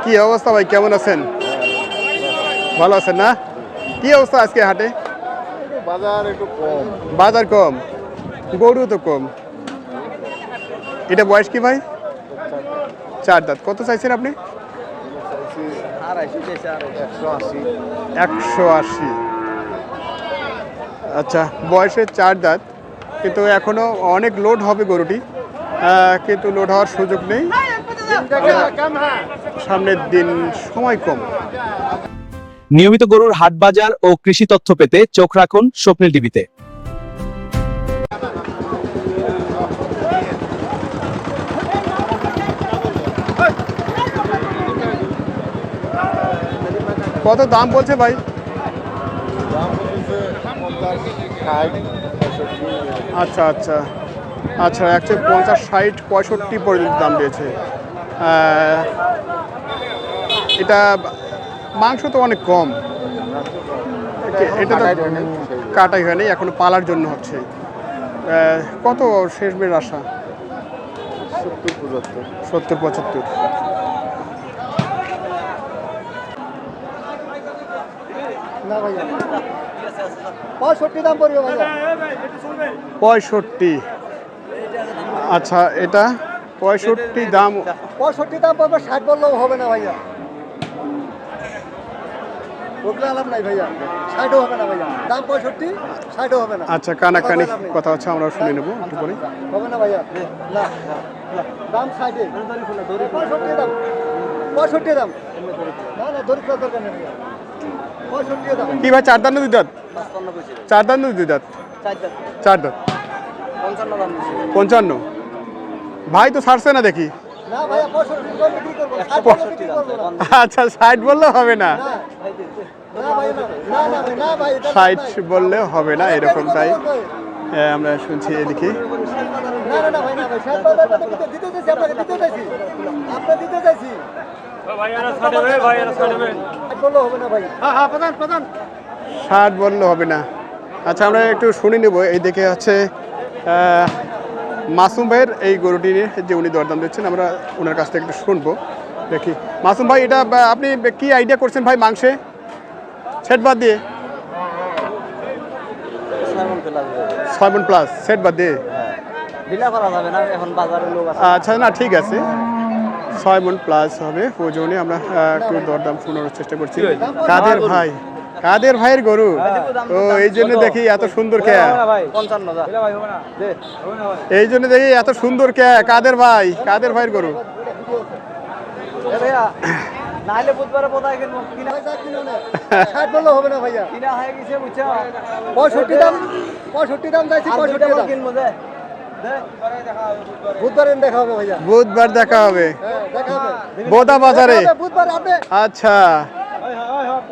কি অবস্থা ভাই, কেমন আছেন? ভালো আছেন না? কি অবস্থা আজকে হাটে? বাজার একটু কম। বাজার কম, গরু তো কম। এটা বয়স কি ভাই? 4 দাঁত। কত চাইছেন আপনি? 180। আচ্ছা, বয়সে 4 দাঁত, কিন্তু এখনো অনেক লোড হবে গরুটি, কিন্তু লোড হওয়ার সুযোগ নেই, সামনের দিন সময় কম। নিয়মিত গরুর হাট বাজার ও কৃষি তথ্য পেতে চোখ রাখুন স্বপ্নিল টিভিতে। কত দাম বলছে ভাই? আচ্ছা আচ্ছা আচ্ছা, 150, 60, 65 পর্যন্ত দাম দিয়েছে। এটা মাংস তো অনেক কম, এটা তো কাটাই হয়নি, এখনো পালার জন্য হচ্ছে। কত শেষ বের আশা? 70-75। না ভাইয়া 65 দাম পড়বে ভাইয়া। 65। আচ্ছা, এটা 65 দাম। 65 দাম পড়বে, 60 বললেও হবে না ভাইয়া। ওগুলো আলাপ নাই ভাইয়া, 60ও হবে না ভাইয়া। দাম 65, 60ও হবে না। আচ্ছা, কানাকানি কথা হচ্ছে, আমরা শুনে নেবো একটু পরে। হবে না ভাইয়া, না দাম 60। 65 দাম, 65 দাম। না না, দরিদ্র দরকার নেই ভাইয়া, 65 দাম। কি ভাই, 4 দাঁত না 2 দাঁত? 4 দাঁত না 2 দাঁত? 4 দাঁত। 55। ভাই তো ছাড়ছে না দেখি। না ভাইয়া, 65 বললে কি করব? 60 বললে কি করব না? আচ্ছা, 60 বললে হবে না? না ভাই, না না ভাই, না ভাই, 60 বললে হবে না, এরকম তাই আমরা শুনছি এদিকে। না না না ভাই, না ভাই, 60 বাজারটা তো দিতে চাইছি, আপনাকে দিতে চাইছি, আপনাকে দিতে চাইছি। ভাইয়ারা ছাড়বে, ভাইয়ারা ছাড়বে। 60 বললে হবে না ভাই। হ্যাঁ, প্রধান 60 বললে হবে না। আচ্ছা, আমরা একটু শুনে নেব। এই দিকে আছে মাসুম ভাইয়ের এই গরুটি নিয়ে যে উনি দরদাম দিচ্ছেন, আমরা ওনার কাছ থেকে একটু শুনবো। দেখি মাসুম ভাই, এটা আপনি কি আইডিয়া করছেন ভাই মাংসে সেট বাদ দিয়ে? 6 মণ প্লাস সেট বাদ দিয়ে। আচ্ছা, না ঠিক আছে, 6 মণ প্লাস হবে ওজনে। আমরা একটু দরদাম শোনার চেষ্টা করছি। কাদের ভাইয়ের গরু, তো এই জন্য দেখি এত সুন্দর কে, এই জন্য দেখি এত সুন্দর কে। কাদের ভাইয়ের গরু। নাইলে বুধবারে পদায় কিনবো, কিনা 60 বললে হবে না ভাইয়া, কিনা হয়ে গেছে বুঝছো। 65 দাম, 65 দাম চাইছি, 65 দাম কিনবো। বুধবারে দেখা হবে ভাইয়া, বুধবার দেখা হবে। দেখা হবে বোদা বাজারে বুধবার। আপনি আচ্ছা,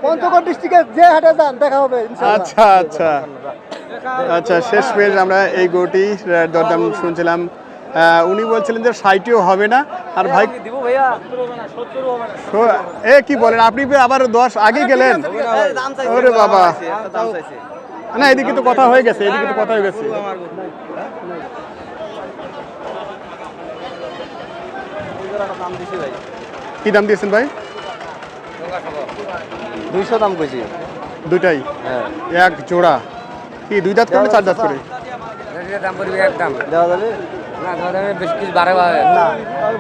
পঞ্চগড় ডিস্ট্রিক্টে যে হাটে যান দেখা হবে ইনশাআল্লাহ। আচ্ছা আচ্ছা আচ্ছা, শেষ পেজ আমরা এই গরুটি দরদাম শুনছিলাম। উনি বলছিলেন যে 60ও হবে না। আর ভাই দিব ভাইয়া, 70 হবে না। এ কি বলেন আপনি, আবার 10 আগে গেলেন? ওরে বাবা, না এদিকে তো কথা হয়ে গেছে, কি দাম দিয়েছেন ভাই? 200 দাম কইছি। দুইটাই? হ্যাঁ, এক জোড়া। কি 2 দাঁত করে না 4 দাঁত করে? দাম পড়বে একদম। দেওয়া যাবে না, দেওয়া যাবে, বেশি কিছু বাড়াবে না।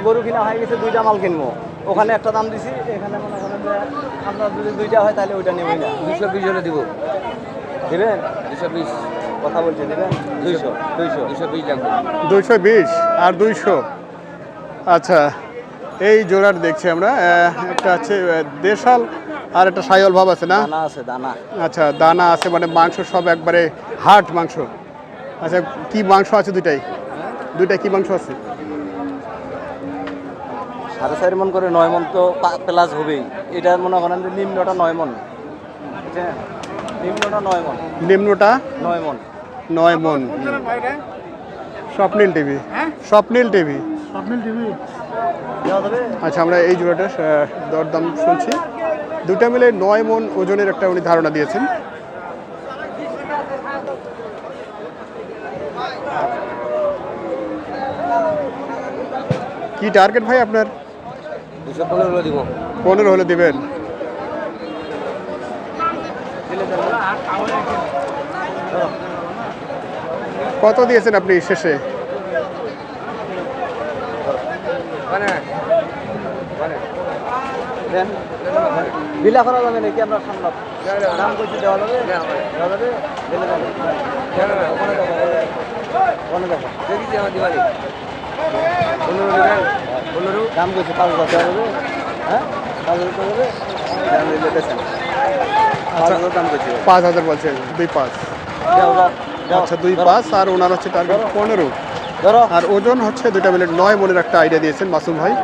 গরু কিনা হয়ে গেছে, 2টা মাল কিনবো। ওখানে একটা দাম দিছি, এখানে মনে করেন যে আমরা যদি 2টা হয় তাহলে ওইটা নেবই না। 220 হলে দিব। দিবেন 220? কথা বলছি, দিবেন 220 লাগবে। 220 আর 200। আচ্ছা, এই জোড়ার দেখছি আমরা, একটা আছে দেশাল আর একটা সাইওয়াল ভাব আছে না? দানা আছে, দানা। আচ্ছা, দানা আছে, মানে মাংস সব একবারে হার্ড মাংস। আচ্ছা, কি মাংস আছে দুইটাই কি মাংস আছে? 4.5 মণ করে 9 মণ তো প্লাস হবেই। এটা মনে করেন যে নিম্নটা 9 মণ, নিম্নটা 9 মণ, নিম্নটা 9 মণ। 9 মণ। স্বপ্নিল টিভি। আচ্ছা, আমরা এই জোড়াটা দরদাম শুনছি। দুটা মিলে 9 মণ ওজনের একটা উনি ধারণা দিয়েছেন। কি টার্গেট ভাই আপনার? সব 15 দিব 15 হলে দিবেন। কত দিয়েছেন আপনি শেষে? বিলা করা যাবে নাকি আমরা সামলাম দাম কইছি দেওয়া যাবে দেওয়া যাবে দিলে যাবে ওখানে দেখো দেখি যে আমার দিবালি 15 দাম কইছি 5,000 দেওয়া যাবে হ্যাঁ 5,000 দেওয়া যাবে দাম দিলে দেন 5,000 দাম কইছি 5,000 বলছেন 2.5। দাও দাও আচ্ছা 2.5 আর ওনার হচ্ছে টার্গেট 15 ধরো আর ওজন হচ্ছে 2টা মিলে 9 মনের একটা আইডিয়া দিয়েছেন মাসুম ভাই।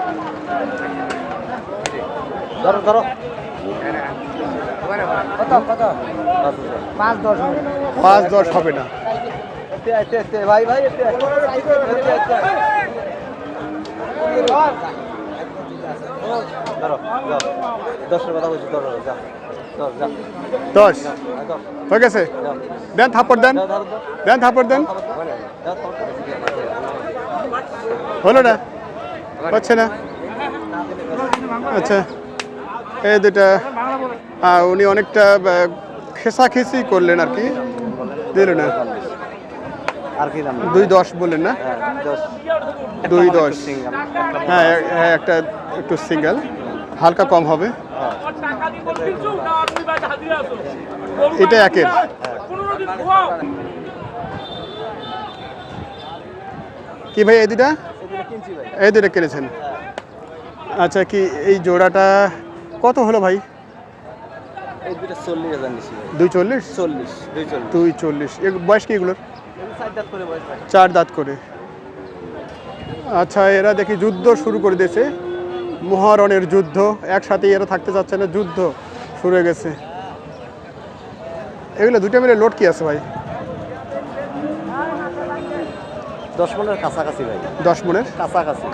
ধরো ধরো কত কত 5-10 হবে না। ভাই ভাই ধরো 10 কথা বলছি ধরো যা 10 হয়ে গেছে। দেন থাপ্পড় দেন, দেন থাপ্পড় দেন। হলো না, হচ্ছে না। আচ্ছা এই দুটা উনি অনেকটা খেসাখেসি করলেন আর কি, দিল না। আর কি দাম 2.10 বললেন না? 2.10 হ্যাঁ একটা একটু সিঙ্গেল হালকা কম হবে। এটা একের কি ভাই? এই দুটা কিনেছেন? আচ্ছা কি এই জোড়াটা কত হলো ভাই? এই দুটো 40,000 নিছি 240 240 বয়স কি এগুলোর? 4 দাঁত করে। আচ্ছা এরা দেখি যুদ্ধ শুরু করে দিয়েছে, মহারণের যুদ্ধ। একসাথে এরা থাকতে চাচ্ছে না, যুদ্ধ শুরু হয়ে গেছে। এগুলো দুটো মিলে লোড কি আছে ভাই? 10 মনের কাছাকাছি ভাই 10 মনের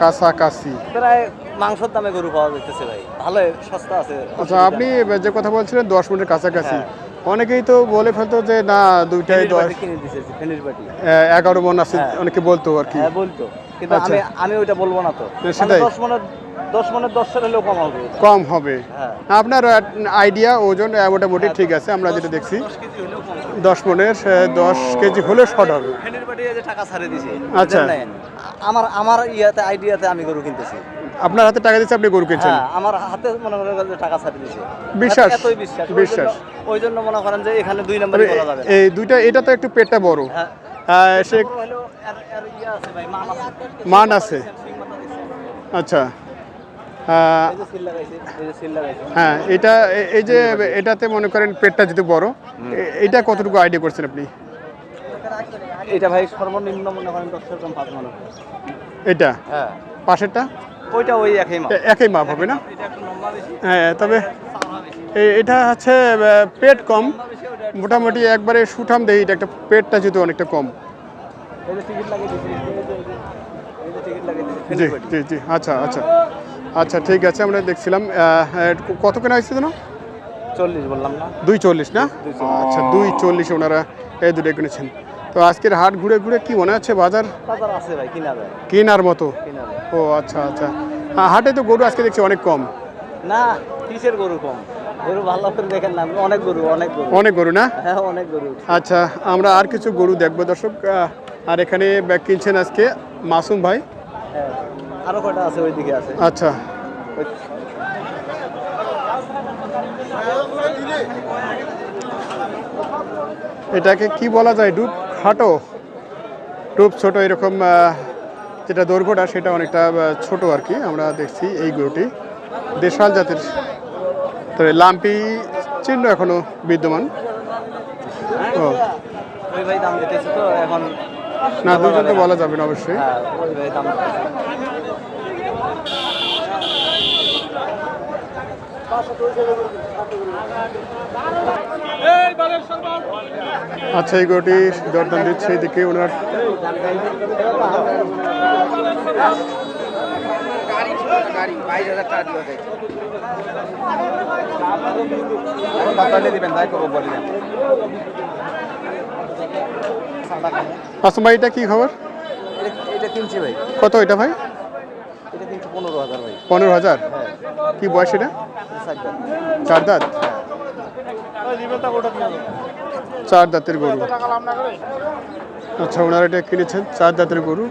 কাছাকাছি। প্রায় মাংসের দামে গরু পাওয়া যাইতেছে ভাই, ভালো সস্তা আছে। আচ্ছা আপনি যে কথা বলছিলেন 10 মনের কাছাকাছি, অনেকেই তো বলে ফেলতো যে না দুইটাই 10 কিনে দিয়েছে ফেনির বাটি 11 মন আছে অনেকে বলতো আর কি। হ্যাঁ বলতো, কিন্তু আমি ওইটা বলবো না তো। সেটাই 10 মনের 10 হলেও কম হবে, কম হবে। হ্যাঁ আপনার আইডিয়া ওজন মোটামুটি ঠিক আছে। আমরা যেটা দেখছি 10 কেজি হলেও কম 10 মনের 10 কেজি হলে শর্ট হবে। ফেনির বাটি যে টাকা ছাড়ে দিছে। আচ্ছা আমার ইয়াতে আইডিয়াতে আমি গরু কিনতেছি। আপনার হাতে টাকা দিচ্ছে, আপনি গরু কিনছেন? হ্যাঁ আমার হাতে মনে করেন যে টাকা ছাড়ে দিছে। বিশ্বাস এতই বিশ্বাস ওই জন্য মনে করেন যে এখানে 2 নম্বরই বলা যাবে। এই দুইটা, এটা তো একটু পেটটা বড়। হ্যাঁ সে হলো এর ইয়া আছে ভাই, মান আছে। আচ্ছা এই যে সিল লাগাইছে হ্যাঁ এটা এই যে এটাতে মনে করেন পেটটা যদি বড়, এটা কতটুকু আইডিয়া করছেন আপনি? এটা ভাই সর্বনিম্ন মনে করেন 10 এরকম 5 মন। এটা হ্যাঁ পাশেরটা ওইটা ওই একই মাপ। একই মাপ হবে না? এটা একটু লম্বা বেশি, হ্যাঁ তবে এটা হচ্ছে পেট কম, মোটামুটি একবারে সুঠাম দেই। এটা একটা পেটটা যেহেতু অনেকটা কম। এই যে টিকিট লাগিয়ে দিয়েছি, এই যে টিকিট লাগিয়ে দিয়েছি জি জি জি আচ্ছা আচ্ছা আচ্ছা ঠিক আছে। আমরা দেখছিলাম কত কেনা হয়েছে যেন? 40 বললাম না? 240 না? আচ্ছা 240 ওনারা এই দুটো কিনেছেন। তো আজকের হাট ঘুরে ঘুরে কি মনে হচ্ছে বাজার আছে ভাই, কিনা যায় কেনার মতো? কিনা যায়। ও আচ্ছা আচ্ছা হাটে তো গরু আজকে দেখছি অনেক কম। না কিসের গরু কম? গরু ভালো করে দেখেন না, অনেক গরু অনেক গরু না? হ্যাঁ অনেক গরু। আচ্ছা আমরা আর কিছু গরু দেখবো দর্শক। আর এখানে কিনছেন আজকে মাসুম ভাই। হ্যাঁ আরো কয়টা আছে ওইদিকে আছে। আচ্ছা এটাকে কি বলা যায়? ডুব খাটো, ডুব ছোট, এরকম যেটা দৈর্ঘ্যটা সেটা অনেকটা ছোট আর কি। আমরা দেখছি এই গরুটি দেশাল জাতের, তবে লাম্পি চিহ্ন এখনো বিদ্যমান। ও ওই ভাই দাম দিতেছে তো এখন। না দুজন তো বলা যাবে না অবশ্যই। হ্যাঁ ওই ভাই দাম আচ্ছা এই গরুটি দরদাম দিচ্ছে এদিকে ওনার। মাসুম ভাই এটা কি খবর? এটা কিনছি ভাই। কত এটা ভাই? এটা কিনছে 15,000 ভাই। 15,000? হ্যাঁ, কি বয়স এটা? 4 দাঁত। 4 দাঁত? 4 দাঁতের গরু। আচ্ছা, ওনারা এটা কিনেছেন 4 দাঁতের গরু।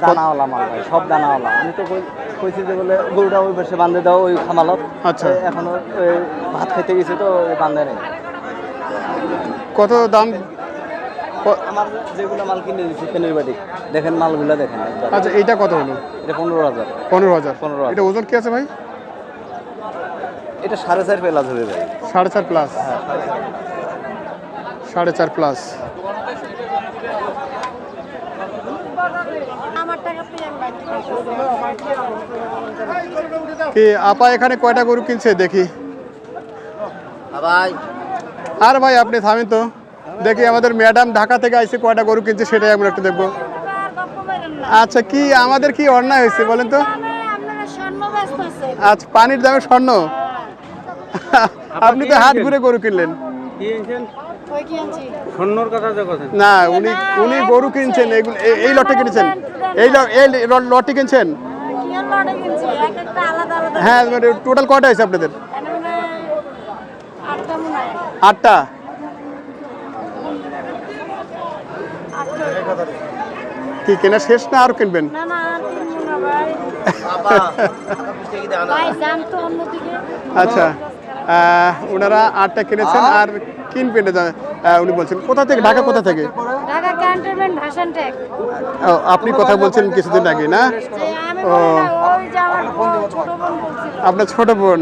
দানাওয়ালা মাল ভাই, সব দানাওয়ালা। আমি তো কইছি যে বলে গরুটা ওই পাশে বাঁধে দাও ওই খামালত। আচ্ছা। এখনো ভাত খাইতে গেছে তো বাঁধে নেই। কত দাম? আমার যেগুলো মাল কিনে দিচ্ছি পেনের বাড়ি, দেখেন মালগুলো দেখেন একবার। আচ্ছা, এইটা কত হলো? এটা 15,000। 15,000? 15,000। এটা ওজন কি আছে ভাই? এটা 4.5 প্লাস হবে ভাই। 4.5 প্লাস? হ্যাঁ, 4.5 প্লাস। কি আপা এখানে কয়টা গরু কিনছে দেখি? ভাই আর ভাই আপনি থামেন তো, দেখি আমাদের ম্যাডাম ঢাকা থেকে আইসে কয়টা গরু কিনছে সেটাই আমরা একটু দেখবো। আচ্ছা, কি আমাদের কি অন্যায় হয়েছে বলেন তো? আচ্ছা, পানির দামে স্বর্ণ? আপনি তো হাট ঘুরে গরু কিনলেন না? উনি গরু কিনছেন, এই লটে কিনেছেন, এই লটে কিনছেন? হ্যাঁ, টোটাল কয়টা হয়েছে আপনাদের? 8টা। কি কেনা শেষ না আরো কিনবেন? আচ্ছা, ওনারা 8টা কিনেছেন আর কিনবেন উনি বলছেন। কোথা থেকে? ঢাকা কোথা থেকে? ঢাকা ক্যান্টনমেন্ট ভাষানটেক। ও, আপনি কথা বলছিলেন কিছুদিন আগে না? ও, আপনার ছোট বোন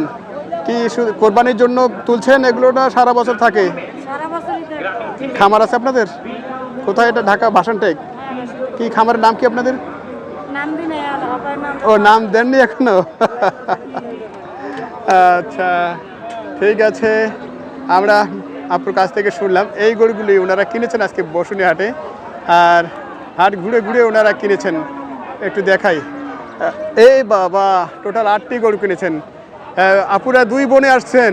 কি শুধু কোরবানির জন্য তুলছেন এগুলো না সারা বছর থাকে? সারা বছরই থাকে। খামার আছে আপনাদের? কোথায় এটা? ঢাকা ভাষানটেক? কি খামারের নাম কি আপনাদের? নাম দিন ও, নাম দেননি এখনো? আচ্ছা, ঠিক আছে। আমরা আপনার কাছ থেকে শুনলাম এই গরুগুলি ওনারা কিনেছেন আজকে বসুনি হাটে, আর হাট ঘুরে ঘুরে ওনারা কিনেছেন। একটু দেখাই। এই বাবা, টোটাল 8টি গরু কিনেছেন। আপুরা 2 বোনে আসছেন।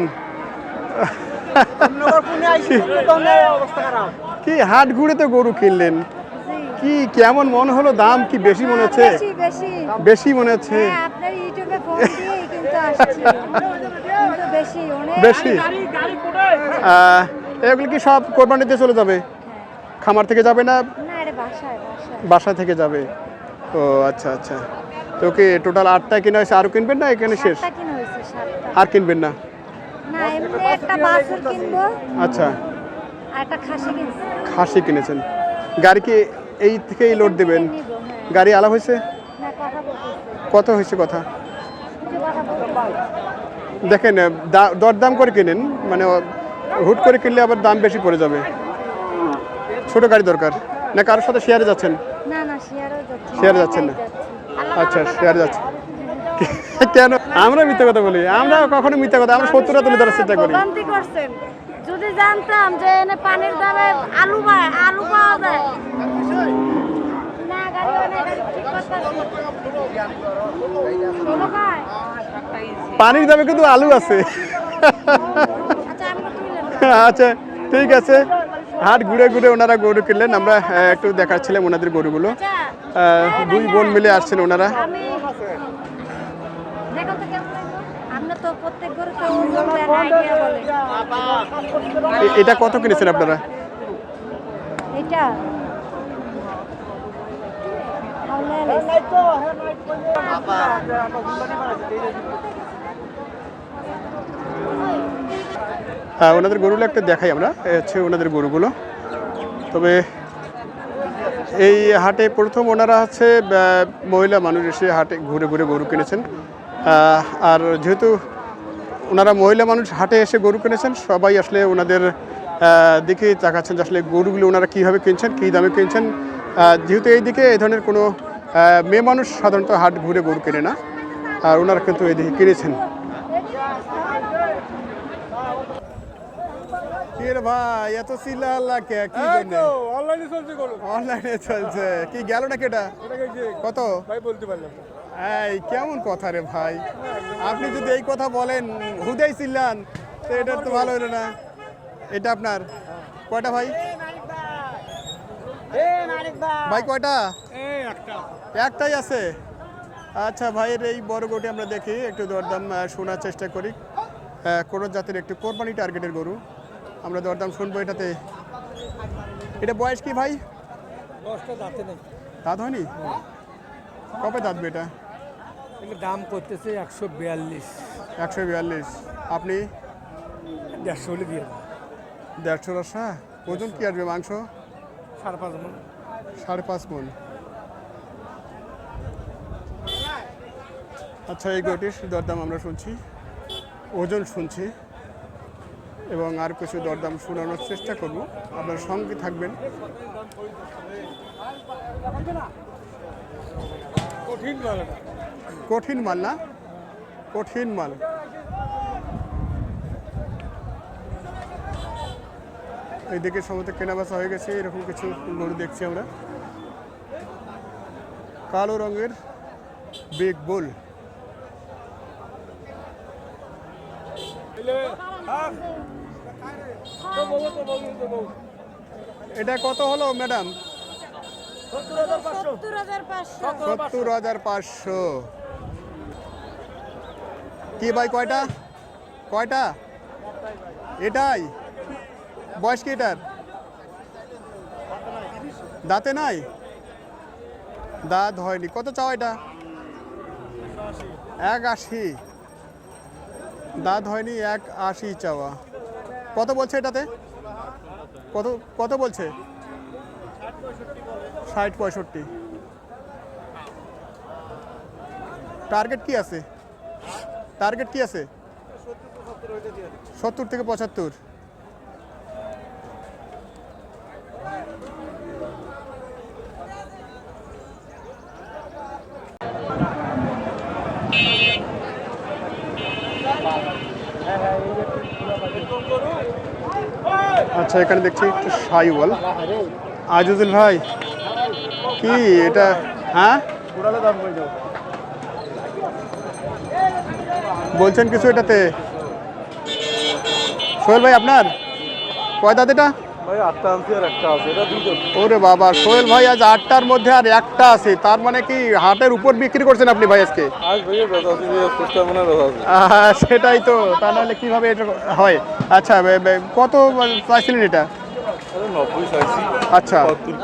কি হাট ঘুরে তো গরু কিনলেন, কি কেমন মনে হলো? দাম কি বেশি মনে হচ্ছে? বেশি মনে হচ্ছে? বেশি? এগুলো কি সব কোরবানিতে চলে যাবে? খামার থেকে যাবে না বাসা থেকে যাবে? ও আচ্ছা আচ্ছা। তো কি টোটাল 8টা কিনা হয়েছে, আরও কিনবেন না এখানে শেষ? আর কিনবেন না? আচ্ছা, খাসি কিনেছেন। গাড়ি কি এই থেকেই লোড দেবেন? গাড়ি আলাপ হয়েছে? কত হয়েছে কথা? দেখেন, দরদাম করে কিনেন, মানে হুট করে কিনলে আবার দাম বেশি পড়ে যাবে। ছোট গাড়ি দরকার না? কারোর সাথে শেয়ারে যাচ্ছেন? শেয়ারে যাচ্ছেন না? আচ্ছা, শেয়ারে যাচ্ছেন। কেন আমরা মিথ্যা কথা বলি? আমরা কখনো মিথ্যা কথা, আমরা সত্যটা তুলে ধরার চেষ্টা করি। যদি জানতাম যে এনে পানির দামে আলু পাওয়া যায় না, পানির দামে কিন্তু আলু আছে। আচ্ছা, ঠিক আছে। হাট ঘুরে ঘুরে ওনারা গরু কিনলেন, আমরা একটু দেখাচ্ছিলাম ওনাদের গরুগুলো। 2 বোন মিলে আসছেন ওনারা। এটা কত কিনেছেন আপনারা? এটা ওনাদের গরুগুলো একটা দেখাই আমরা। হচ্ছে ওনাদের গরুগুলো। তবে এই হাটে প্রথম ওনারা হচ্ছে মহিলা মানুষ এসে হাটে ঘুরে ঘুরে গরু কিনেছেন। আর যেহেতু ওনারা মহিলা মানুষ হাটে এসে গরু কিনেছেন, সবাই আসলে ওনাদের দিকে তাকাচ্ছেন যে আসলে গরুগুলো ওনারা কীভাবে কিনছেন, কী দামে কিনছেন। যেহেতু এই দিকে এই ধরনের কোনো মেয়ে মানুষ সাধারণত হাট ঘুরে গরু কেনে না, আর ওনারা কিন্তু এই দিকে কিনেছেন। ভাই এত চিল্লা কে? কি জন্য? অনলাইনে চলছে গরু। অনলাইনে চলছে কি? গেল নাকি এটা? কত ভাই বলতে পারলাম না। এই কেমন কথা রে ভাই? আপনি যদি এই কথা বলেন হুদাই চিল্লান তো এটা তো ভালো হলো না। এটা আপনার কয়টা ভাই? ভাই কয়টা? একটাই আছে। আচ্ছা ভাইয়ের এই বড় গরুটি আমরা দেখি একটু দরদাম শোনার চেষ্টা করি। কোনো জাতের একটু কোরবানি টার্গেটের গরু, আমরা দরদাম শুনবো এটাতে। এটা বয়স কি ভাই? 10টা দাঁতে নেই। দাঁত হয়নি? কবে দাঁতবে এটা? এগুলো দাম করতেছে 142। 142। আপনি 150 হলে দিয়ে 150 রসা। ওজন কি আসবে মাংস? 5.5 মণ। 5.5 মণ। আচ্ছা এই গরুটির দরদাম আমরা শুনছি, ওজন শুনছি এবং আর কিছু দরদাম শোনানোর চেষ্টা করব। আপনার সঙ্গে থাকবেন। কঠিন মাল এটা। কঠিন মাল না? কঠিন মাল। এইদিকে সমস্ত কেনাবেচা হয়ে গেছে, এরকম কিছু গরু দেখছি আমরা। কালো রঙের বিগ বুল। এটা কত হলো ম্যাডাম? 70,500 70,500। কি ভাই কয়টা? কয়টা? এটাই বয়স কি এটার? দাঁতে নাই? দাঁত হয়নি। কত চাও এটা? 180। দাঁত হয়নি, 180 চাওয়া। কত বলছে এটাতে? কত কত বলছে? 60-65। টার্গেট কি আছে? টার্গেট কি আছে? 70 থেকে 75। আচ্ছা এখানে দেখছি একটু সাইওয়াল। আজিজুল ভাই কি এটা? হ্যাঁ বলছেন কিছু এটাতে? সোহেল ভাই আপনার কয় দাঁত এটা? ভাই 8টা আনছি আর একটা আছে, এটা দুটো। ওরে বাবা, সোহেল ভাই আজ 8টার মধ্যে আর একটা আছে, তার মানে কি হাটের উপর বিক্রি করছেন আপনি ভাই আজকে? আজ ভাইয়া কথা আছে যে সুস্থ মনে কথা আছে। সেটাই তো, তা নাহলে কিভাবে এটা হয়? আচ্ছা কত চাইছিলেন এটা? 90 চাইছি। আচ্ছা 70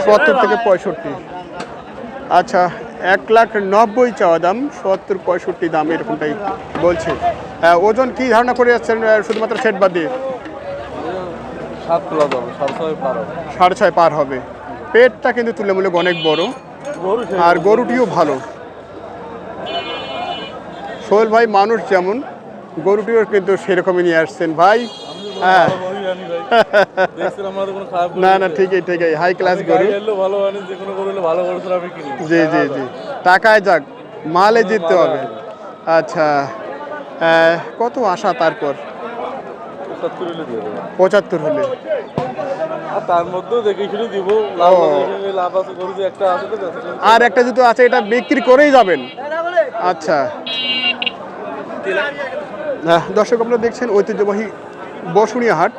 70 থেকে 65। আচ্ছা 1,90,000 চাওয়া দাম, 70-65 দাম এরকমটাই বলছে। ওজন কি ধারণা করে যাচ্ছেন শুধুমাত্র সেট বাদ দিয়ে? 7 প্লাস হবে, 7.5 পার হবে। 6.5 পার হবে। পেটটা কিন্তু তুলনামূলক অনেক বড় আর গরুটিও ভালো। সোহেল ভাই মানুষ যেমন, গরুটিও কিন্তু সেরকমই নিয়ে আসছেন ভাই। হ্যাঁ না না ঠিকই ঠিকই, হাই ক্লাস গরু। জি জি জি, টাকায় যাক, মালে জিততে হবে। আচ্ছা কত আশা তারপর? 75 হলে। আর তার মধ্যেও দেখে শুনে দিব, লাভ আছে গরু যে একটা আছে তো। আর একটা যেহেতু আছে এটা বিক্রি করেই যাবেন। আচ্ছা দর্শক আপনারা দেখছেন ঐতিহ্যবাহী বসুনিয়া হাট।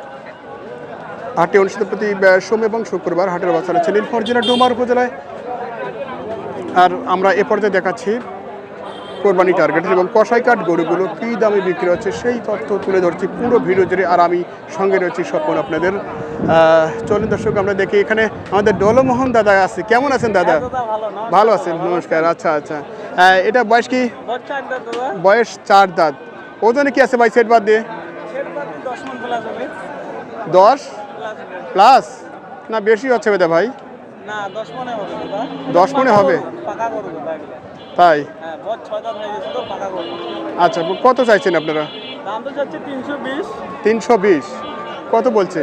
হাটটি অনুষ্ঠিত প্রতি সোম এবং শুক্রবার। হাটের অবস্থান হচ্ছে নীলফামারী জেলার ডোমার উপজেলায়। আর আমরা এ পর্যায়ে দেখাচ্ছি কোরবানি টার্গেটের এবং কসাইকাট গরুগুলো কী দামে বিক্রি হচ্ছে সেই তথ্য তুলে ধরছি পুরো ভিডিও জুড়ে। আর আমি সঙ্গে রয়েছি স্বপন আপনাদের। চলুন দর্শক আমরা দেখি, এখানে আমাদের ডলমোহন দাদা আছে। কেমন আছেন দাদা? ভালো আছেন, নমস্কার। আচ্ছা আচ্ছা এটা বয়স কি? বয়স 4 দাঁত। ওজনে কি আছে ভাই সেট বাদ দিয়ে? 10 প্লাস না বেশি হচ্ছে বেদা ভাই? না 10 মনে হবে দাদা। 10 মনে হবে? পাকা গরু দাদা। তাই? হ্যাঁ, বড় 6 দাঁত হয়ে গেছে তো, পাকা গরু। আচ্ছা কত চাইছেন আপনারা? দাম তো যাচ্ছে 320। 320 কত বলছে?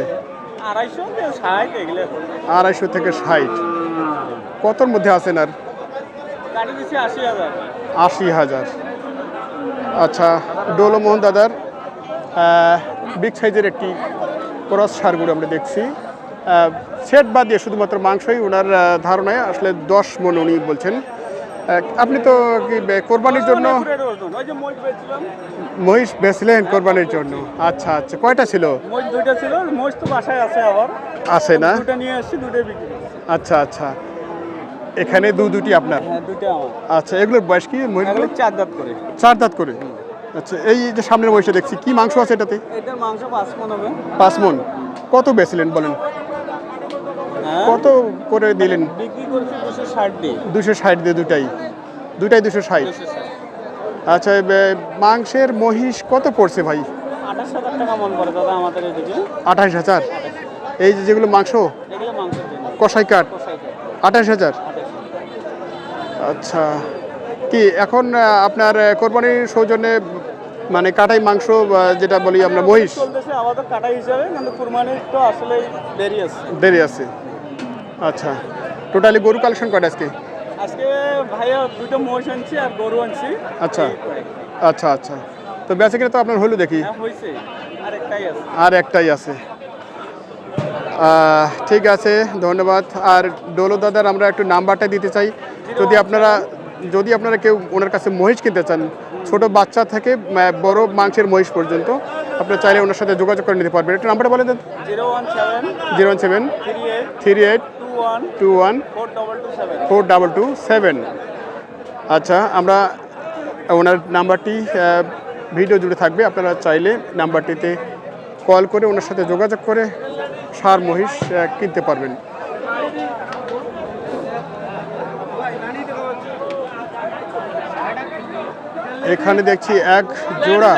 250 থেকে 60 এগুলো। 250 থেকে 60। কতর মধ্যে আছেন আর? গাড়ি দিচ্ছে 80,000। 80,000। আচ্ছা ডোলমোহন দাদার বিগ সাইজের একটি ক্রস সার গরু আমরা দেখছি। সেট বাদ দিয়ে শুধুমাত্র মাংসই ওনার ধারণায় আসলে 10 মণ উনি বলছেন। আপনি তো কি কোরবানির জন্য মহিষ বেচলেন কোরবানির জন্য? আচ্ছা আচ্ছা কয়টা ছিল? মহিষ 2টা ছিল, মহিষ তো বাসায় আছে আবার। আছে না? 2টা নিয়ে আসছি, 2টাই বিক্রি। আচ্ছা আচ্ছা এখানে দুটি আপনার? হ্যাঁ, দুটো আমার। আচ্ছা, এগুলোর বয়স কি মহিষগুলো? 4 দাঁত করে। 4 দাঁত করে। আচ্ছা, এই যে সামনের মহিষটা দেখছি, কি মাংস আছে এটাতে? এটার মাংস 5 মণ হবে। 5 মণ। কত বেচলেন বলেন? হ্যাঁ, কত করে দিলেন? বিক্রি করছি 260 দিয়ে। 260 দিয়ে দুটাই 260। আচ্ছা, মাংসের মহিষ কত পড়ছে ভাই? 28,000 টাকা মন পড়ে দাদা আমাদের এদিকে। 28,000। এই যে যেগুলো মাংস এগুলো মাংসের জন্য। কষাই কাঠ কষাই খায়। 28,000। আচ্ছা, কি এখন আপনার কোরবানির সৌজন্যে মানে কাটাই মাংস যেটা বলি আমরা মহিষ চলতেছে আমাদের কাটা হিসাবে, কিন্তু কুরবানির তো আসলে দেরি আছে। দেরি আছে। আচ্ছা, টোটালি গরু কালেকশন কয়টা আজকে? আজকে ভাইয়া দুটো মহিষ আনছি আর গরু আনছি। আচ্ছা আচ্ছা আচ্ছা, তো বেচে কিনা তো আপনার হলো দেখি, হ্যাঁ, হয়েছে আর একটাই আছে। আর একটাই আছে। ঠিক আছে, ধন্যবাদ। আর ডোলো দাদার আমরা একটু নাম্বারটা দিতে চাই, যদি আপনারা কেউ ওনার কাছে মহিষ কিনতে চান, ছোট বাচ্চা থেকে বড় মাংসের মহিষ পর্যন্ত, আপনারা চাইলে ওনার সাথে যোগাযোগ করে নিতে পারবেন। একটু নাম্বারটা বলে দেন। 017 38 21 4227। আচ্ছা, আমরা ওনার নাম্বারটি ভিডিও জুড়ে থাকবে, আপনারা চাইলে নাম্বারটিতে কল করে ওনার সাথে যোগাযোগ করে ষাঁড় মহিষ কিনতে পারবেন। এখানে দেখছি এক জোড়া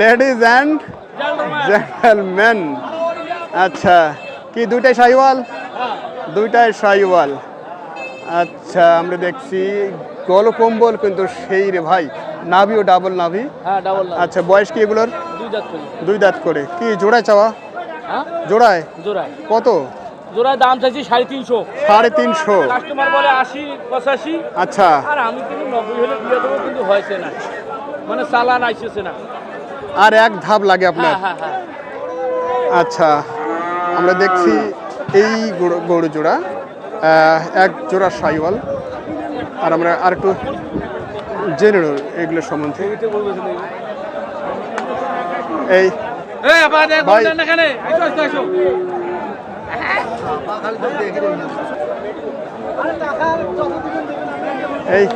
লেডিজ অ্যান্ড জেন্টলম্যান। আচ্ছা, কি দুইটাই শাহিওয়াল? দুইটাই শাহিওয়াল। আচ্ছা, আমরা দেখছি গলকম্বল কিন্তু সেই রে ভাই, নাভিও ডাবল নাভি। হ্যাঁ, ডাবল। আচ্ছা, বয়স কি এগুলোর? 2 দাঁত করে। 2 দাঁত করে। কি জোড়ায় চাওয়া? হ্যাঁ, জোড়ায় জোড়ায়। কত? জোড়ায় দাম চাইছি 350। 350। কাস্টমার বলে 80 85। আচ্ছা, আর আমি কিন্তু 90 হলে দিয়ে দেবো, কিন্তু হয়েছে না, মানে চালান আইসেছে না। আর এক ধাপ লাগে আপনার? হ্যাঁ হ্যাঁ। আচ্ছা, আমরা দেখছি এই গরু জোড়া এক জোড়া শাহিওয়াল। আর আমরা আর একটু জেনে নেব এগুলোর সম্বন্ধে। এই ভাই, এই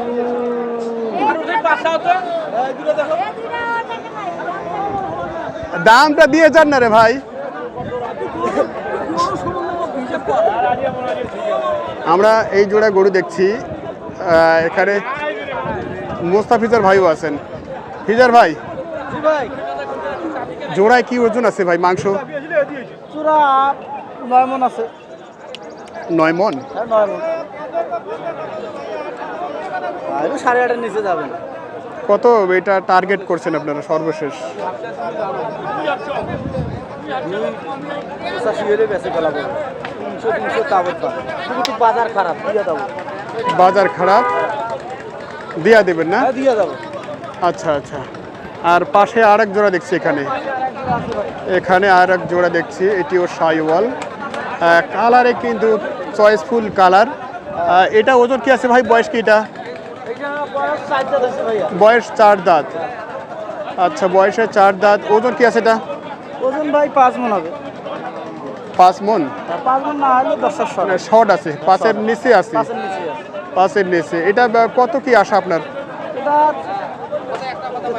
দামটা দিয়ে যান না রে ভাই। আমরা এই জোড়া গরু দেখছি, এখানে মোস্তাফিজার ভাইও আছেন। ফিজার ভাই, জোড়ায় কি ওজন আছে ভাই মাংস? চূড়া 9 মণ আছে। 9 মণ? হ্যাঁ, 9 মণ। আর 8.5 নিচে যাবেন। কত এটা টার্গেট করছেন আপনারা সর্বশেষ? 85 হলে বেঁচে ফেলাবো। 300 কাবত পাবে, কিন্তু বাজার খারাপ, দিয়ে দেবো। বাজার খারাপ, দিয়া দেবেন না? হ্যাঁ, দিয়ে দেবো। আচ্ছা আচ্ছা। আর পাশে আর এক জোড়া দেখছি, এখানে আর এক জোড়া দেখছি, এটিও শাহিওয়াল। কালারে কিন্তু চয়েসফুল কালার। এটা ওজন কি আছে ভাই? বয়স কি এটা? বয়স 4 দাঁত। আচ্ছা, বয়সে 4 দাঁত। ওজন কি আছে এটা? ওজন ভাই 5 মণ হবে। 5 মণ? 5 মণ না হলে 10 শট। শর্ট আছে, 5-এর নিচে আছে। 5-এর নিচে আছে। 5-এর নিচে। এটা কত কি আশা আপনার? এটা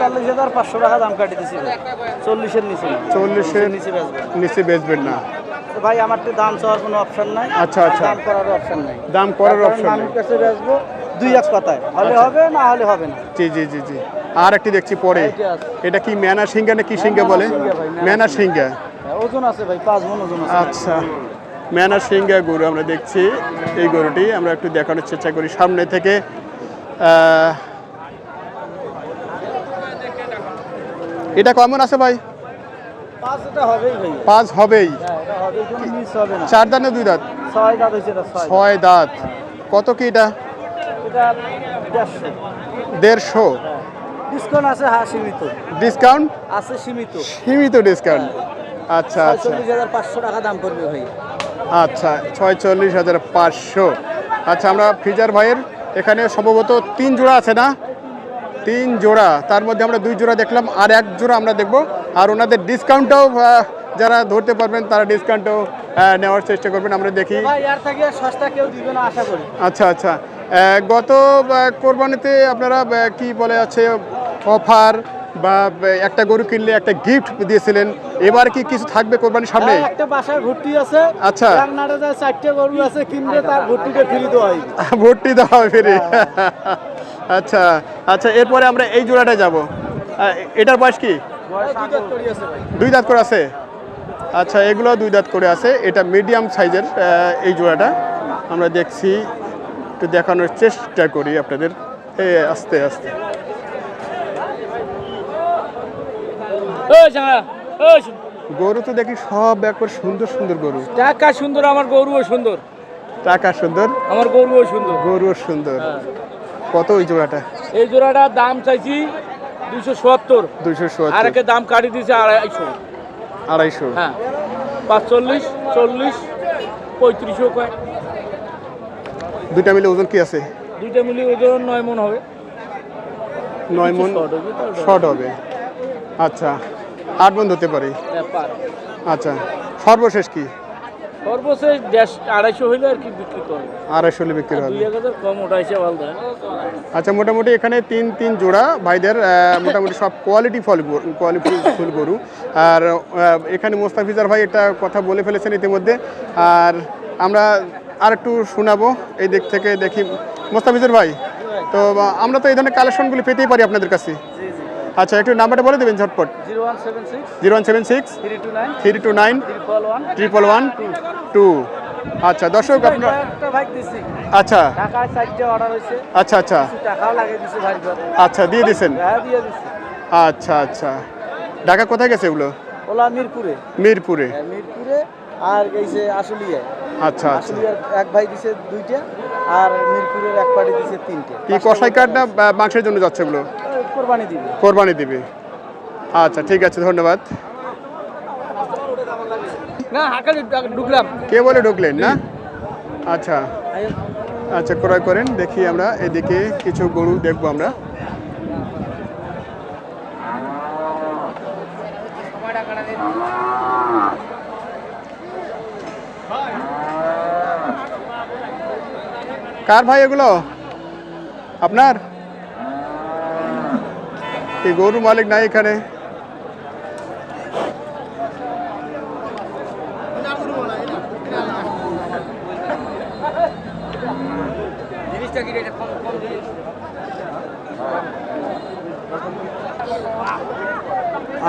43,500 টাকা দাম কাটি দিছি। 40-এর নিচে। 40-এর নিচে বেচবো। নিচে বেচবেন না? তো ভাই, আমার তো দাম চাওয়ার কোনো অপশন নাই। আচ্ছা আচ্ছা, দাম করার অপশন নাই। দাম করার অপশন নেই। মানুষ কাছে বেচবো 2-1 কথায়, হলে হবে, না হলে হবে না। জি জি জি জি। আর একটি দেখছি পরে, এইটা আছে। এটা কি ম্যানা সিংহা না কি সিংহা বলে? সিংহা ভাই, ম্যানা সিংহা। ওজন আছে ভাই, 5 মণ ওজন আছে। আচ্ছা, ম্যানা সিংহা গরু আমরা দেখছি। এই গরুটি আমরা একটু দেখানোর চেষ্টা করি সামনে থেকে। এটা কেমন আছে ভাই? 5 এটা হবেই ভাই। 5 হবেই। হ্যাঁ, এটা হবে, কোনো মিস হবে না। 4 দাঁত না 2 দাঁত? 6 দাঁত হইছে, এটা 6। 6 দাঁত। কত কি এটা? এটা 150। 150? ডিসকাউন্ট আছে, হ্যাঁ, সীমিত ডিসকাউন্ট আছে, সীমিত। সীমিত ডিসকাউন্ট। আচ্ছা আচ্ছা 46,500 টাকা দাম পড়বে ভাই। আচ্ছা, 46,500। আচ্ছা, আমরা ফিজার ভাইয়ের এখানে সম্ভবত 3 জোড়া আছে না? 3 জোড়া, তার মধ্যে আমরা 2 জোড়া দেখলাম, আর 1 জোড়া আমরা দেখব। আর ওনাদের ডিসকাউন্টটাও যারা ধরতে পারবেন তারা ডিসকাউন্টও নেওয়ার চেষ্টা করবেন, আমরা দেখি। ভাই আর থেকে সস্তা কেউ দিবে না আশা করি। আচ্ছা আচ্ছা, গত কোরবানিতে আপনারা কি বলে আছে অফার বা একটা গরু কিনলে একটা গিফট দিয়েছিলেন, এবার কি কিছু থাকবে কোরবানির সামনে? একটা বাসায় ভর্তি আছে, আচ্ছা। রান্নাটা 4টে গরু আছে, কিনলে তার ভর্তিটা ফ্রি দেওয়া হয়। ভর্তি দেওয়া হবে ফিরে। আচ্ছা আচ্ছা, এরপরে আমরা এই জোড়াটা যাব। এটার বয়স কি? দুই দাঁত করে আছে। আচ্ছা, এগুলো দুই দাঁত করে আছে। এটা মিডিয়াম সাইজের এই জোড়াটা আমরা দেখছি, একটু দেখানোর চেষ্টা করি আপনাদের। আস্তে আস্তে গরু তো দেখি সব একবার সুন্দর সুন্দর গরু। টাকা সুন্দর, আমার গরুও সুন্দর। টাকা সুন্দর, আমার গরুও সুন্দর। গরুও সুন্দর। কত ওই জোড়াটা? এই জোড়াটার দাম চাইছি 270, 270, আর একে দাম কাটি দিয়েছে 250। 250। হ্যাঁ, 45, 40, 35 কয়। দুইটা মিলে ওজন কি আছে? দুইটা মিলে ওজন 9 মন হবে। 9 মন শর্ট হবে। আচ্ছা, 8 মন ধরতে পারি। আচ্ছা, সর্বশেষ কি? সর্বশেষ 250 হইলে আর কি বিক্রি করবে। 250 হলে বিক্রি হবে। 2000 কম ওঠাইছে ভালো। আচ্ছা, মোটামুটি এখানে তিন জোড়া ভাইদের মোটামুটি সব কোয়ালিটি ফুল গরু। আর এখানে মোস্তাফিজার ভাই একটা কথা বলে ফেলেছেন ইতিমধ্যে, আর আমরা আর একটু শোনাবো এই দিক থেকে। দেখি মোস্তাফিজার ভাই, তো আমরা তো এই ধরনের কালেকশনগুলি পেতেই পারি আপনাদের কাছে। আচ্ছা, একটু নাম্বারটা বলে দেবেন ঝটপট। 0176 329 111 আচ্ছা দর্শক, আপনার আচ্ছা আচ্ছা আচ্ছা আচ্ছা দিয়ে দিচ্ছেন। আচ্ছা আচ্ছা, ঢাকা কোথায় গেছে এগুলো? মিরপুরে। মিরপুরে। আর গেছে আশুলিয়ায়। আচ্ছা আচ্ছা, এক ভাই দিছে 2টা, আর মিরপুরের এক পার্টি দিছে 3টে। কি কষাই কাঠ না মাংসের জন্য যাচ্ছে এগুলো? কোরবানি দিবে। আচ্ছা, ঠিক আছে, ধন্যবাদ। না, হাকালে ঢুকলাম। কে বলে ঢুকলেন না? আচ্ছা আচ্ছা, ক্রয় করেন। দেখি আমরা এদিকে কিছু গরু দেখবো আমরা। কার ভাই এগুলো? আপনার? এই গরু মালিক নাই এখানে।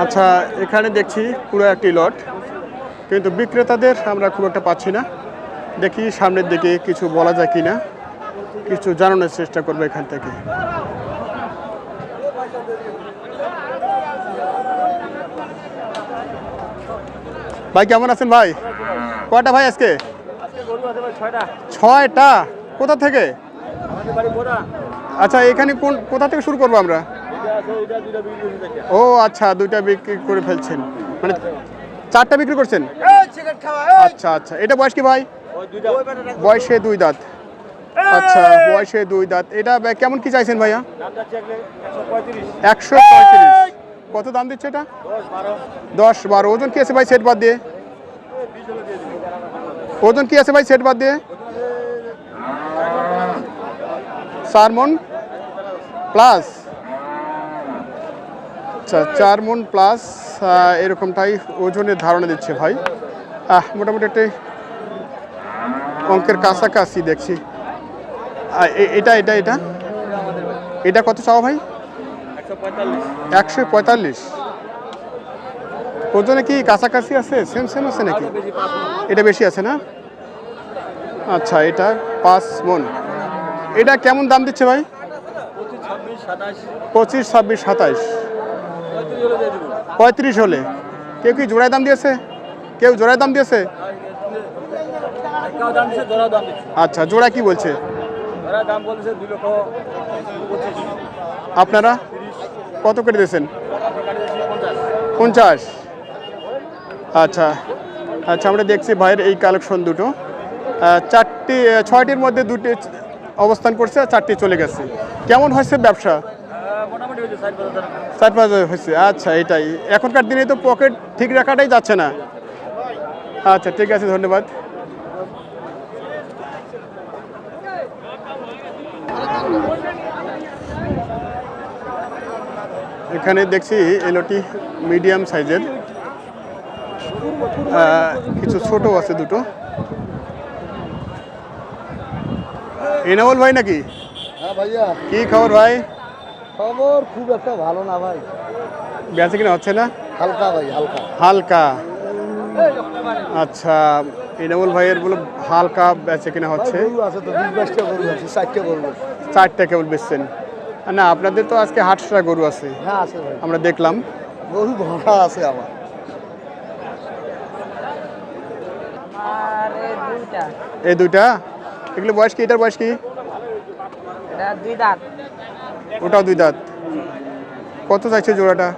আচ্ছা, এখানে দেখছি পুরো একটি লট, কিন্তু বিক্রেতাদের আমরা খুব একটা পাচ্ছি না। দেখি সামনের দিকে কিছু বলা যায় কিনা, কিছু জানানোর চেষ্টা করবো এখান থেকে। ভাই কেমন আছেন ভাই? কয়টা ভাই আজকে? 6টা। কোথা থেকে? আচ্ছা, এখানে কোথা থেকে শুরু করবো আমরা? ও আচ্ছা, 2টা বিক্রি করে ফেলছেন, মানে 4টা বিক্রি করছেন? আচ্ছা আচ্ছা, এটা বয়স কি ভাই? বয়সে 2 দাঁত। আচ্ছা, বয়সে 2 দাঁত। এটা কেমন কি চাইছেন ভাইয়া? 135। কত দাম দিচ্ছে এটা? 10-12। ওজন কি আছে ভাই সেট বাদ দিয়ে? ওজন কি আছে ভাই সেট বাদ দিয়ে? 4 মন প্লাস। আচ্ছা, 4 মন প্লাস এরকমটাই ওজনের ধারণা দিচ্ছে ভাই। মোটামুটি একটা অঙ্কের কাছাকাছি দেখছি। এটা এটা এটা এটা কত চাও ভাই? 145। ওজনে কি কাছাকাছি আছে? সেম আছে নাকি? এটা বেশি আছে না? আচ্ছা, এটা 5 মন। এটা কেমন দাম দিচ্ছে ভাই? 25, 26, 27, 35 হলে। কেউ কি জোড়ায় দাম দিয়েছে? কেউ জোড়ায় দাম দিয়েছে? আচ্ছা, জোড়া কি বলছে? আপনারা কত করে দিয়েছেন? 50। আচ্ছা আচ্ছা, আমরা দেখছি ভাইয়ের এই কালেকশন দুটো। 6টির মধ্যে 2টি অবস্থান করছে, আর 4টি চলে গেছে। কেমন হয়েছে ব্যবসা? 4-5 হয়েছে। আচ্ছা, এটাই এখনকার দিনে তো পকেট ঠিক রাখাটাই যাচ্ছে না। আচ্ছা ঠিক আছে, ধন্যবাদ। এখানে দেখছি এলোটি মিডিয়াম সাইজের, কিছু ছোট আছে দুটো। এনামুল ভাই নাকি? হ্যাঁ ভাইয়া, কি খবর ভাই? খবর খুব একটা ভালো না ভাই, বেচা কিনা হচ্ছে না? হালকা ভাই, হালকা। হালকা, আচ্ছা। এনামুল ভাইয়ের বলে হালকা বেচা কিনা হচ্ছে। গরু আছে তো 20-22টা গরু আছে, 4টা গরু। 4টা কেবল বেচছেন? না, আপনাদের তো আজকে হাটটা গরু আছে, হ্যাঁ আছে ভাই, আমরা দেখলাম। গরু ভরা আছে আমার। আর এই দুইটা, এই দুইটা, এগুলো বয়স কি? এটার বয়স কি? এটা 2 দাঁত। ওটাও 2 দাঁত। কত চাইছে জোড়াটা?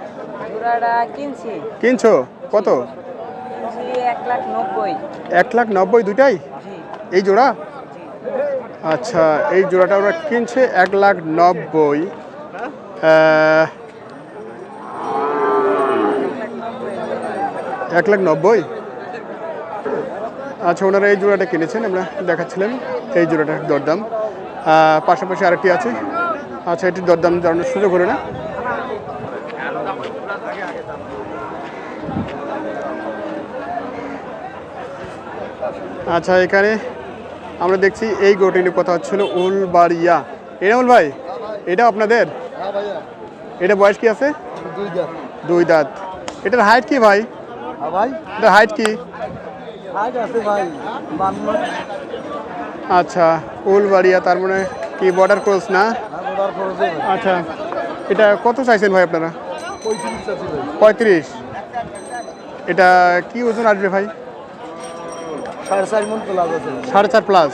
জোড়াটা কিনছি কিনছো কত? 1,90,000। 1,90,000 দুইটাই? জি এই জোড়া? আচ্ছা, এই জোড়াটা ওরা কিনছে 1,90,000। 1,90,000? আচ্ছা, ওনারা এই জোড়াটা কিনেছেন, আমরা দেখাচ্ছিলেন এই জোড়াটার দরদাম। পাশাপাশি আরেকটি আছে, আচ্ছা এটির দরদাম জানানোর সুযোগ হলো না। আচ্ছা, এখানে আমরা দেখছি এই গরুটি নিয়ে কথা হচ্ছিল, উলবাড়িয়া। এনামুল ভাই, এটা আপনাদের? হ্যাঁ ভাইয়া, এটা বয়স কি আছে? 2 দাঁত। 2 দাঁত। এটার হাইট কি ভাই? হ্যাঁ ভাই, এটার হাইট কি? আজ আছে ভাই 52। আচ্ছা, উলবাড়িয়া, তার মানে কি বর্ডার ক্রস না? অর্ডার করে দেব। আচ্ছা, এটা কত চাইছেন ভাই আপনারা? 35 আছে ভাই। 35। এটা কি ওজন আসবে ভাই? 4.5 মণ প্লাস আছে। 4.5 প্লাস।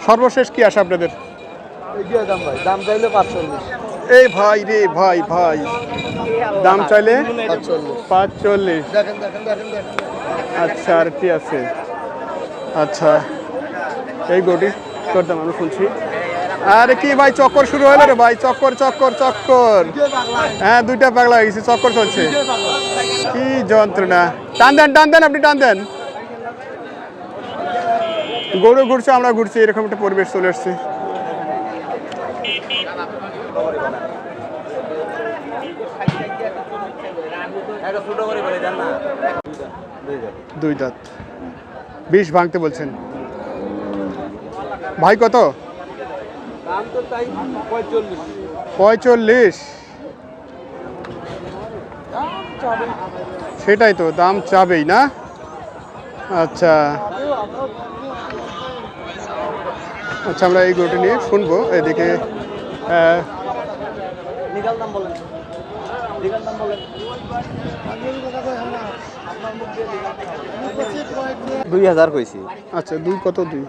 সর্বশেষ কি আসে আপনাদের? এই যে দাম ভাই, দাম চাইলে 45। এই ভাই রে ভাই, ভাই দাম চাইলে 45। দেখেন দেখেন দেখেন দেখেন। আচ্ছা, আর কি আছে? আচ্ছা, এই গরুটি তোর দাম আমি শুনছি। আরে কি ভাই, চক্কর শুরু হলো রে ভাই, চক্কর চক্কর চক্কর। হ্যাঁ, 2টা পাগলা হয়ে গেছে, চক্কর চলছে। কি যন্ত্রণা! টান দেন, টান দেন, আপনি টান দেন। গরু ঘুরছে, আমরা ঘুরছি, এরকম একটা পরিবেশ চলে আসছে। দুই দাঁত, 20 ভাঙতে বলছেন ভাই। কত? দাম তো তাই 45। 45? সেটাই তো, দাম চাবেই না। আচ্ছা আচ্ছা, আমরা এই গরুটি নিয়ে শুনবো। এদিকে লিগাল দাম বলেন, লিগাল দাম বলেন। 2000 কইছি। আচ্ছা, 2 কত? 2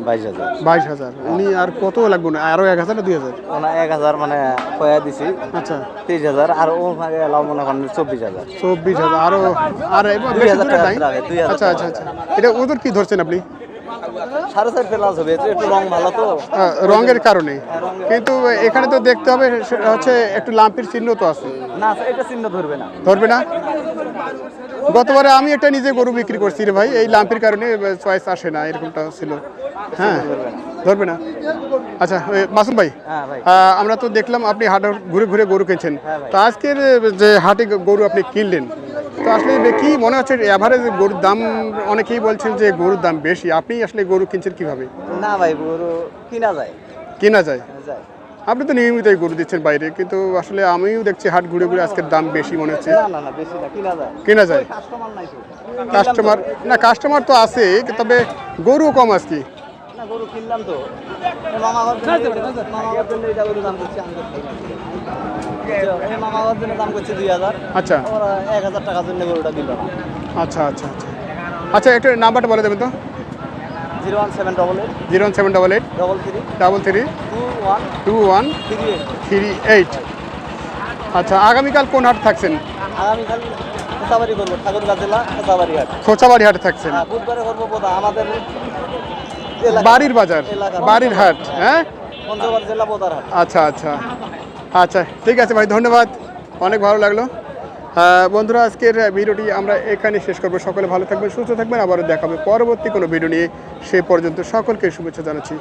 22,000। 22,000। উনি আর কত লাগবে না? আরো 1,000 না 2,000? ওনা 1000 মানে কয়া দিছি। আচ্ছা, 23,000। আর ও ভাগে লাভ মনে করেন 24,000। 24,000। আরো আর এবার বেশি 2,000 দূরে টাকা নাই? রাখে, 2,000 আচ্ছা আচ্ছা আচ্ছা, এটা ওদের কি ধরছেন আপনি? 4.5 প্লাস হবে, একটু রং ভালো তো। রঙের কারণে, কিন্তু এখানে তো দেখতে হবে সেটা হচ্ছে একটু লাম্পির চিহ্ন তো আছে। না এটা চিহ্ন ধরবে না। ধরবে না? গতবারে আমি একটা নিজে গরু বিক্রি করছি রে ভাই, এই লাম্পির কারণে চয়েস আসে না, এরকমটা ছিল। হ্যাঁ, ধরবে না। আচ্ছা মাসুম ভাই, হ্যাঁ ভাই, আমরা তো দেখলাম আপনি হাটে ঘুরে ঘুরে গরু কিনছেন। হ্যাঁ ভাই। তো আজকের যে হাটে গরু আপনি কিনলেন, তো আসলে কি মনে হচ্ছে এভারেজ গরুর দাম? অনেকেই বলছেন যে গরুর দাম বেশি, আপনি আসলে গরু কিনছেন কিভাবে? না ভাই, গরু কিনা যায়। কেনা যায়? যায়। আপনি তো নিয়মিতই গরু দিচ্ছেন বাইরে, কিন্তু আসলে আমিও দেখছি হাট ঘুরে ঘুরে আজকের দাম বেশি মনে হচ্ছে। না না না, বেশি না, কিনা যায়। কেনা যায়? কাস্টমার নাই তো। কাস্টমার না, কাস্টমার তো আছে, তবে গরু কম আজকে। না, গরু কিনলাম তো। মামাঘর জন্য এটা গরু দাম করছে আমি। মামাঘর জন্য দাম করছে 2000। আচ্ছা ওরা 1000 টাকার জন্য গরুটা দিল না। আচ্ছা আচ্ছা আচ্ছা আচ্ছা, একটু নাম্বারটা বলে দেবেন তো? 01788 01788 33 33 21 21 38। আচ্ছা, আগামীকাল কোন হাট থাকছেন? আগামীকাল খোঁচাবাড়ি করবো, ঠাকুরগাঁ জেলা খোঁচাবাড়ি হাট। খোঁচাবাড়ি হাটে থাকছেন? হ্যাঁ, বুধবারে করবো বোধ আমাদের বাড়ির বাজার, বাড়ির হাট। হ্যাঁ, পঞ্চগড় জেলা বোদার হাট। আচ্ছা আচ্ছা আচ্ছা, ঠিক আছে ভাই, ধন্যবাদ, অনেক ভালো লাগলো। বন্ধুরা আজকের ভিডিওটি আমরা এখানে শেষ করবো। সকলে ভালো থাকবেন, সুস্থ থাকবেন, আবারও দেখা হবে পরবর্তী কোনো ভিডিও নিয়ে। সে পর্যন্ত সকলকে শুভেচ্ছা জানাচ্ছি।